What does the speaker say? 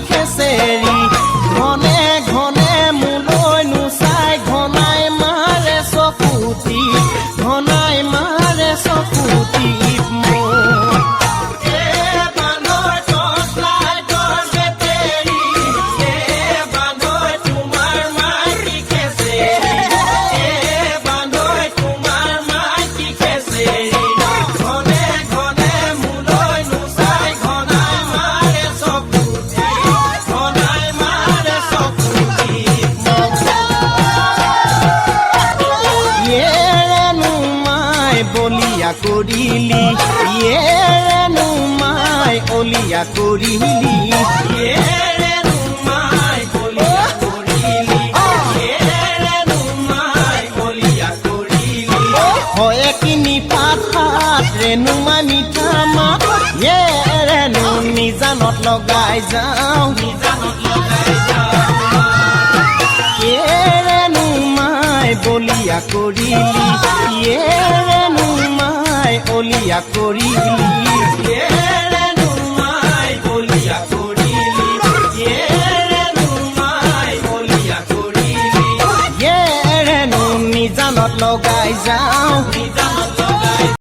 খেচেৰি ঘনে ঘনে মোলৈ নোচাই ঘনাই মাৰে চকুতি ঘনাই মাৰে চকুতি বলিয়া কৰিলি য়েৰেনো মাই অলিয়া কৰিলি য়েৰেনো মাই বলিয়া কৰিলি য়েৰেনো মাই অলিয়া কৰিলি হয় কিনি পাত পাত ৰেণু মাই মিঠা মাত য়েৰেনো নিজানত লগাই যাওঁ য়েৰেনো মাই বলিয়া কৰিলি য়েৰেনো মাই অলিয়া কৰিলি য়েৰেনো মাই বলিয়া কৰিলি য়েৰেনো মাই অলিয়া কৰিলি য়েৰেনো নিজানত লগাই যাওঁ